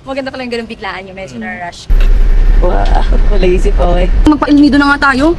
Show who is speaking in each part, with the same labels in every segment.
Speaker 1: Maganda pala yung ganun biglaan yung medyo na-rush.
Speaker 2: Wow, lazy po eh.
Speaker 1: Magpa-ilnido na nga tayo.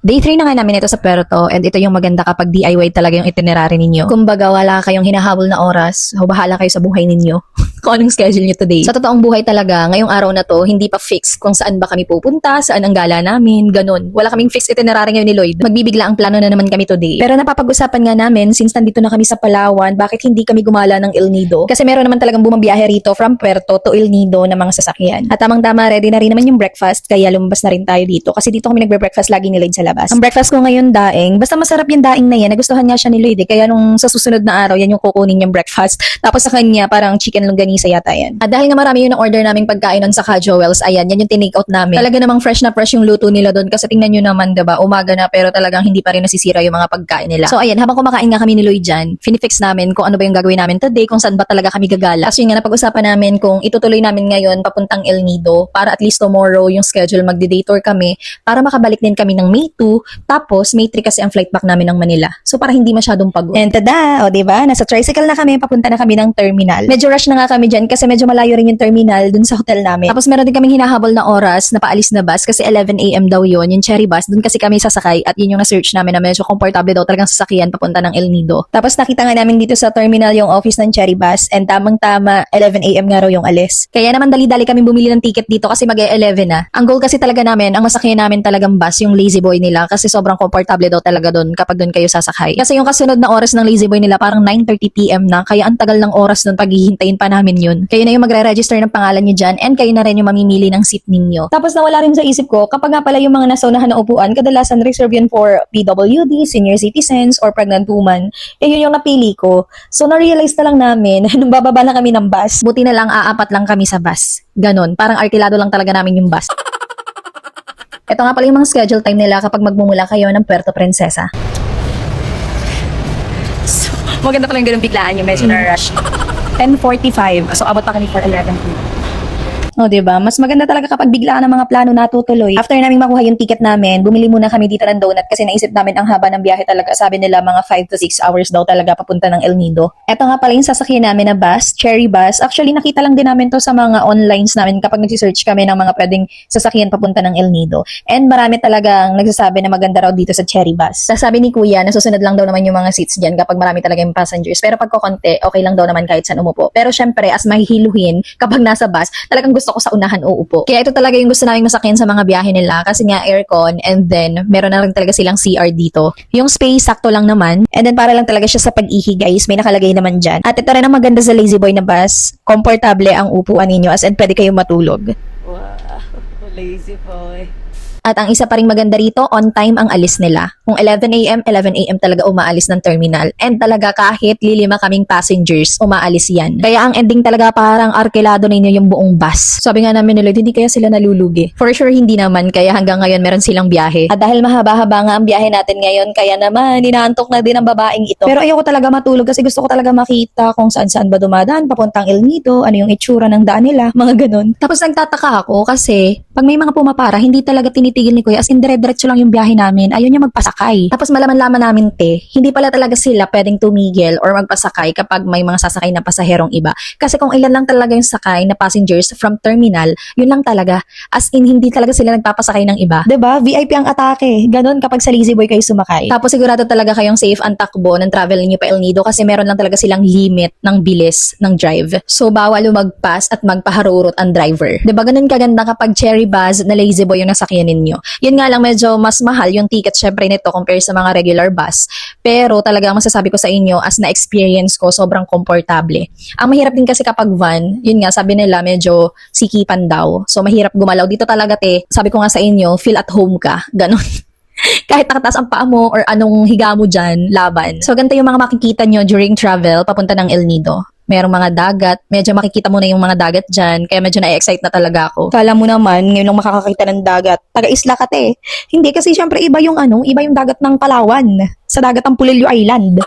Speaker 3: Day 3 na nga namin ito sa Puerto and ito yung maganda kapag DIY talaga yung itinerary ninyo. Kumbaga wala kayong hinahabol na oras, o bahala kayo sa buhay ninyo. Kung anong schedule nyo today. Sa totoong buhay talaga, ngayong araw na to, hindi pa fix kung saan ba kami pupunta, saan ang gala namin, ganun. Wala kaming fixed itinerary ngayon ni Lloyd. Magbibigla ang plano na naman kami today. Pero napapag-usapan nga namin, since nandito na kami sa Palawan, bakit hindi kami gumala ng El Nido? Kasi meron naman talagang bumabiyahe rito from Puerto to El Nido na mga sasakyan. At tamang-tama, ready na rin naman yung breakfast, kaya lumabas na rin tayo dito. Kasi dito kami nagbe-breakfast lagi ni Lloyd sa labas. Ang breakfast ko ngayon daing, basta masarap yung daing na yan, nagustuhan nga siya ni Lloyd kaya nung sa susunod na araw, yan yung kukunin niyang breakfast. Tapos sa kanya, parang chicken longganisa yata yan. At dahil nga marami yung na-order naming pagkain nun sa Joel's, ayan, yan yung tinake out namin. Talaga namang fresh na fresh yung luto nila doon kasi tingnan nyo naman, diba, umaga na pero talagang hindi pa rin nasisira yung mga pagkain nila. So ayan, habang kumakain nga kami ni Lloyd dyan, finifix namin kung ano ba yung gagawin namin today, kung saan ba talaga kami gagala. Kasi yun nga, napag-usapan namin kung itutuloy namin ngayon papuntang El Nido para at least tomorrow yung schedule magdi-day tour kami para makabalik din kami ng May 2, tapos May 3 kasi ang flight back namin ng Manila. So para hindi masyadong pagod. And tada, o diba, nasa tricycle na kami, papunta na kami ng terminal. Medyo rush na nga kami dyan kasi medyo malayo rin yung terminal dun sa hotel namin. Tapos meron din kaming hinahabol na oras na paalis na bus kasi 11 AM daw yun, yung cherry bus. Dun kasi kami sasakay at yun yung na-search namin na medyo comfortable daw talagang sasakyan papunta ng El Nido. Tapos nakita nga namin dito sa terminal yung office ng cherry bus and tamang-tama 11 AM nga raw yung alis. Kaya naman dali-dali kami bumili ng ticket dito kasi mag-11 na. Ang goal kasi talaga namin, ang masakyan namin talagang bus, yung Lazy Boy nila kasi sobrang komportable daw talaga doon kapag doon kayo sasakay. Kasi yung kasunod na oras ng Lazy Boy nila parang 9:30 PM na, kaya ang tagal ng oras doon paghihintayin pa namin yun. Kayo na yung magre-register ng pangalan nyo dyan and kayo na rin yung mamimili ng seat ninyo. Tapos nawala rin sa isip ko, kapag nga pala yung mga nasa unahan na upuan, kadalasan reserve yun for PWD, senior citizens, or pregnant woman. Eh yun yung napili ko. So na-realize na lang namin, nung bababa na kami ng bus, buti na lang aapat lang kami sa bus. Ganon, parang arkilado lang talaga namin yung bus. Ito nga pala yung mga schedule time nila kapag magmumula kayo ng Puerto Princesa.
Speaker 1: So, maganda pala yung ganun biglaan yung medyo na-rush. 10:45. So abot pa kami for 11.
Speaker 3: O, diba? Mas maganda talaga kapag biglaan ang mga plano natutuloy. After namin makuha yung ticket namin, bumili muna kami dito ng donut kasi naisip namin ang haba ng biyahe talaga. Sabi nila mga 5 to 6 hours daw talaga papunta ng El Nido. Ito nga pala yung sasakyan namin na bus, cherry bus. Actually, nakita lang din namin to sa mga onlines namin kapag nag-search kami ng mga pwedeng sasakyan papunta ng El Nido. And marami talagang nagsasabi na maganda raw dito sa cherry bus. Sasabi ni Kuya, nasusunod lang daw naman yung mga seats dyan kapag marami talaga yung passengers. Pero pag kukonti, okay lang daw naman kahit saan umupo. Pero syempre, as mahihiluhin, kapag nasa bus, talagang gusto ko sa unahan uupo. Kaya ito talaga yung gusto naming masakyan sa mga biyahe nila kasi nga aircon and then meron na rin talaga silang CR dito. Yung space sakto lang naman and then para lang talaga siya sa pag-ihi guys, may nakalagay naman dyan. At ito rin ang maganda sa Lazy Boy na bus, komportable ang upuan ninyo as in pwede kayong matulog.
Speaker 2: Wow, lazy boy.
Speaker 3: At ang isa pa ring maganda rito, on time ang alis nila. Kung 11 AM talaga umaalis ng terminal. And talaga kahit lilima kaming passengers, umaalis yan. Kaya ang ending talaga parang arkilado ninyo yung buong bus. Sabi nga namin nila, hindi kaya sila nalulugi. For sure, hindi naman. Kaya hanggang ngayon meron silang biyahe. At dahil mahaba-haba nga ang biyahe natin ngayon, kaya naman, inaantok na din ang babaeng ito. Pero ayoko talaga matulog kasi gusto ko talaga makita kung saan-saan ba dumadaan, papuntang El Nido, ano yung itsura ng daan nila, mga ganun. Tapos nagtataka ako kasi pag may mga pumapara, hindi talaga tinitigil ni Kuya as in dire-diretso lang yung biyahe namin. Ayun yung magpasakay. Tapos malaman-laman namin hindi pala talaga sila pwedeng tumigil or magpasakay kapag may mga sasakay na pasaherong iba. Kasi kung ilan lang talaga yung sakay na passengers from terminal, yun lang talaga. As in, hindi talaga sila nagpapasakay ng iba. 'Di ba? VIP ang atake. Ganon kapag sa Lazy Boy kayo sumakay. Tapos sigurado talaga kayong safe ang takbo ng travel niyo pa El Nido kasi meron lang talaga silang limit ng bilis ng drive. So bawal lumagpas at magpaharurot ang driver. 'Di ba ganun kaganda kapag cherry bus na Lazy Boy yung nasakyan ninyo? Yun nga lang medyo mas mahal yung ticket syempre nito compare sa mga regular bus. Pero talagang masasabi ko sa inyo as na-experience ko, sobrang komportable. Ang mahirap din kasi kapag van, yun nga sabi nila medyo sikipan daw. So mahirap gumalaw. Dito talaga sabi ko nga sa inyo, feel at home ka. Ganon. Kahit nakataas ang paa mo or anong higa mo dyan, laban. So ganito yung mga makikita nyo during travel papunta ng El Nido. Merong mga dagat, medyo makikita mo na yung mga dagat dyan, kaya medyo na-excite na talaga ako. Kala mo naman, ngayon lang makakakita ng dagat, taga-isla ka Hindi kasi syempre iba yung dagat ng Palawan, sa dagat ng Pulilio Island.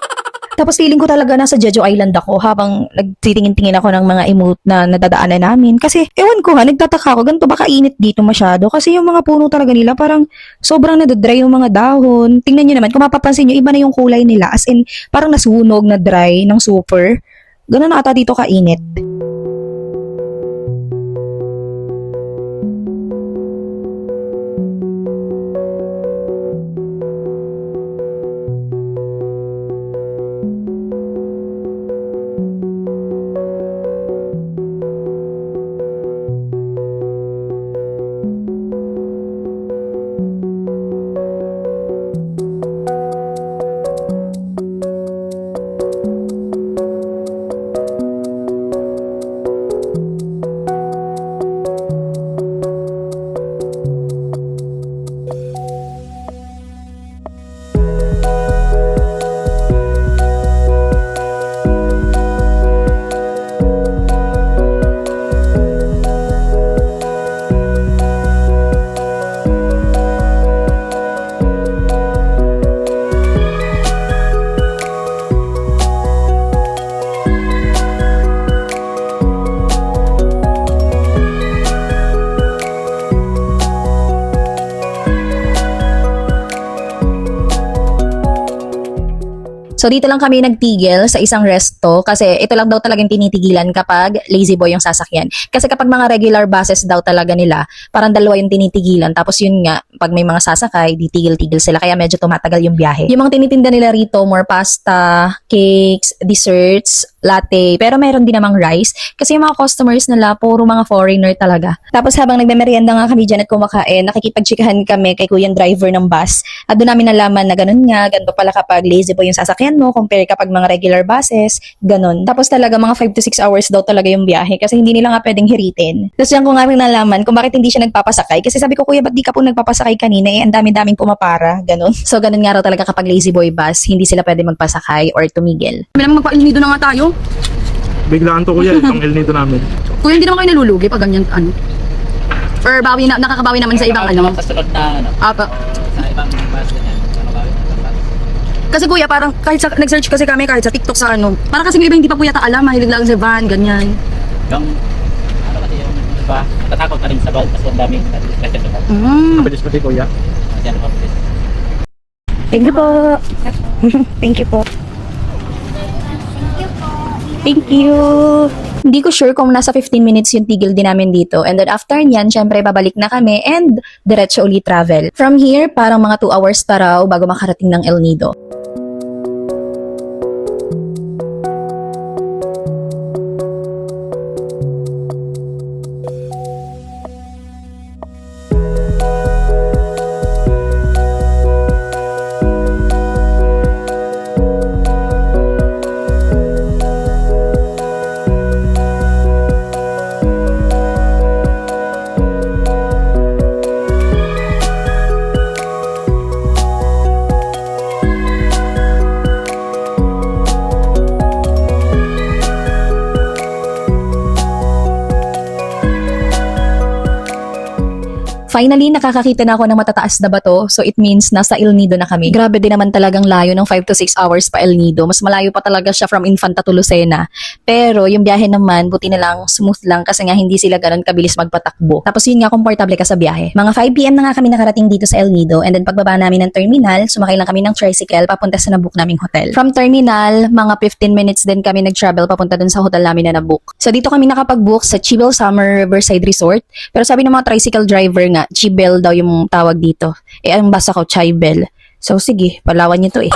Speaker 3: Tapos feeling ko talaga nasa Jeju Island ako habang nagtitingin-tingin ako ng mga emote na nadadaanan namin. Kasi, ewan ko ha, nagtataka ako, ganito ba kainit dito masyado? Kasi yung mga puno talaga nila, parang sobrang nadadry yung mga dahon. Tingnan nyo naman, kung mapapansin nyo, iba na yung kulay nila. As in, parang nasunog na dry ng super. Ganun na ata dito kainit. So dito lang kami nagtigil sa isang resto kasi ito lang daw talagang tinitigilan kapag lazy boy yung sasakyan. Kasi kapag mga regular buses daw talaga nila, parang dalawa yung tinitigilan. Tapos yun nga, pag may mga sasakay, di tigil-tigil sila. Kaya medyo tumatagal yung biyahe. Yung mga tinitinda nila rito, more pasta, cakes, desserts, latte. Pero meron din namang rice. Kasi yung mga customers nila, puro mga foreigner talaga. Tapos habang nagmemeryenda nga kami dyan at kumakain, nakikipagchikahan kami kay kuyang driver ng bus. At doon namin nalaman na ganun nga, ganito pala kapag lazy boy yung sasakyan mo, compare kapag mga regular buses, ganun. Tapos talaga mga 5 to 6 hours daw talaga yung biyahe kasi hindi nila nga pwedeng hiritin. Tapos yan ko nga nalaman kung bakit hindi siya nagpapasakay. Kasi sabi ko, kuya, ba't di ka po nagpapasakay kanina? Eh, ang dami-daming pumapara, ganun. So ganun nga raw talaga kapag lazy boy bus, hindi sila pwede magpasakay or tumigil.
Speaker 1: Kami naman magpa-ilnido na nga tayo.
Speaker 4: Biglaan to kuya, itong El Nido namin.
Speaker 1: Kuya, hindi naman kayo nalulugi pag ganyan, ano? Or bawi na, nakakabawi naman sa ibang ano?
Speaker 2: Sa sunod na, ano,
Speaker 1: Apa.
Speaker 2: sa ibang bus ganyan. Nakakabawi ng bus.
Speaker 1: Kasi kuya, parang kahit sa, nag-search kasi kami kahit sa TikTok sa ano. Parang kasi yung iba hindi pa po yata alam, mahilig lang sa van, ganyan.
Speaker 2: Yung, ano kasi yung iba, natatakot na rin sa bawal kasi ang daming discussion sa bawal.
Speaker 4: Mabilis pa si kuya.
Speaker 2: Diyan ako please.
Speaker 3: Thank you po. Thank you po. Thank you. Hindi ko sure kung nasa 15 minutes yung tigil din namin dito. And then after nyan, syempre babalik na kami and diretso ulit travel. From here, parang mga 2 hours pa raw bago makarating ng El Nido. Finally, nakakakita na ako ng matataas na bato. So, it means nasa El Nido na kami. Grabe din naman talagang layo ng 5 to 6 hours pa El Nido. Mas malayo pa talaga siya from Infanta to Lucena. Pero, yung biyahe naman, buti na lang, smooth lang kasi nga hindi sila ganun kabilis magpatakbo. Tapos yun nga, komportable ka sa biyahe. Mga 5 PM na nga kami nakarating dito sa El Nido. And then, pagbaba namin ng terminal, sumakay lang kami ng tricycle papunta sa nabook naming hotel. From terminal, mga 15 minutes din kami nag-travel papunta dun sa hotel namin na nabook. So, dito kami nakapag-book sa Chibel Summer Riverside Resort. Pero sabi ng mga tricycle driver nga, Chibel daw yung tawag dito. Eh, ang basa ko, Chibel. So, sige, Palawan niyo to eh.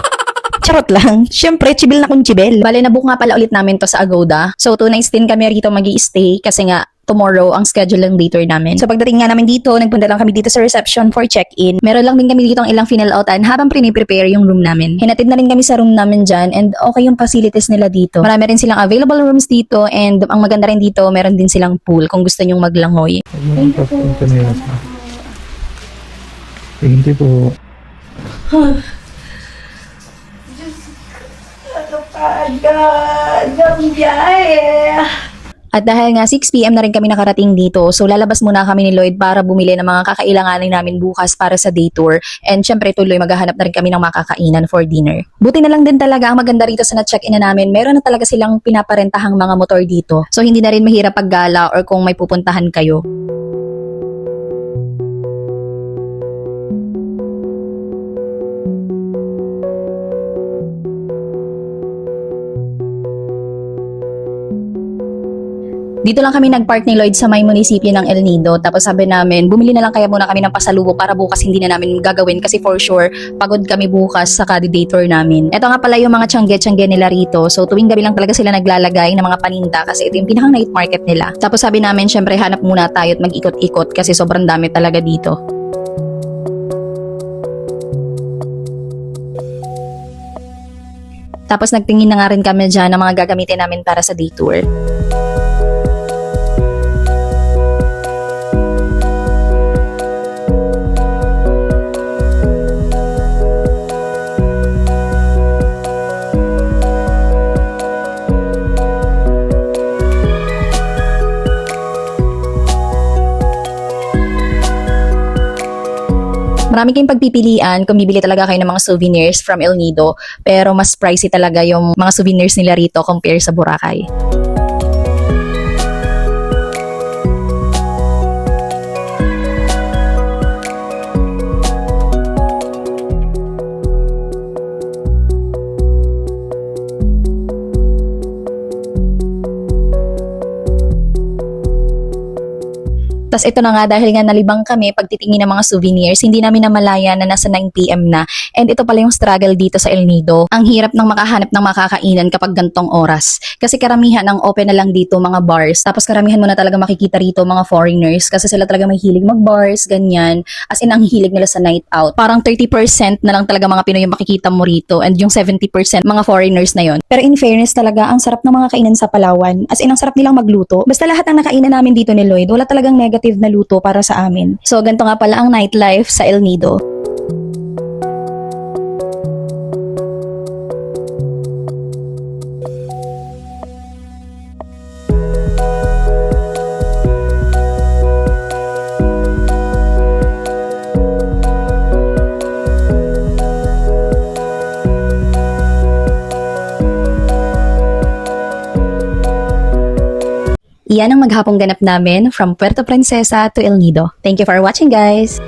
Speaker 3: Charot lang. Siyempre, Chibel na kung Chibel. Bale, nabook nga pala ulit namin to sa Agoda. So, 2 nights din kami rito magi-stay kasi nga, tomorrow ang schedule ng later namin. So pagdating nga namin dito, nagpunta lang kami dito sa reception for check-in. Meron lang din kami dito ang ilang final-outan habang prepare yung room namin. Hinatid na rin kami sa room namin dyan and okay yung facilities nila dito. Marami rin silang available rooms dito and ang maganda rin dito, meron din silang pool kung gusto nyong maglangoy.
Speaker 4: Thank you po. Thank you po.
Speaker 3: At dahil nga 6 PM na rin kami nakarating dito, so lalabas muna kami ni Lloyd para bumili ng mga kakailanganin namin bukas para sa day tour. And syempre tuloy maghahanap na rin kami ng makakainan for dinner. Buti na lang din talaga ang maganda rito sa na-check-in na namin, meron na talaga silang pinaparentahang mga motor dito. So hindi na rin mahirap paggala or kung may pupuntahan kayo. Dito lang kami nag-park ni Lloyd sa may munisipyo ng El Nido. Tapos sabi namin, bumili na lang kaya muna kami ng pasalubong para bukas hindi na namin gagawin kasi for sure, pagod kami bukas sa day tour namin. Ito nga pala yung mga tiyangge-tiyangge nila rito. So tuwing gabi lang talaga sila naglalagay ng mga paninda kasi ito yung pinakang night market nila. Tapos sabi namin, syempre hanap muna tayo at mag-ikot-ikot kasi sobrang dami talaga dito. Tapos nagtingin na nga rin kami dyan ng mga gagamitin namin para sa day tour. Marami kayong pagpipilian kung bibili talaga kayo ng mga souvenirs from El Nido, pero mas pricey talaga yung mga souvenirs nila rito compare sa Boracay. Tas ito na nga, dahil nga nalibang kami pagtitingin ng mga souvenirs, hindi namin namalaya na nasa 9 PM na. And ito pala yung struggle dito sa El Nido. Ang hirap ng makahanap ng makakainan kapag gantong oras. Kasi karamihan ng open na lang dito mga bars. Tapos karamihan mo na talaga makikita rito mga foreigners kasi sila talaga may hilig mag-bars, ganyan. As in, ang hilig nila sa night out. Parang 30% na lang talaga mga Pinoy yung makikita mo rito and yung 70% mga foreigners na yon. Pero in fairness talaga, ang sarap ng mga kainan sa Palawan. As in, ang sarap nilang magluto. Basta lahat ng nakainan namin dito ni Lloyd, wala talagang negative na luto para sa amin. So, ganito nga pala ang nightlife sa El Nido. Iyan ang maghapong ganap namin from Puerto Princesa to El Nido. Thank you for watching, guys!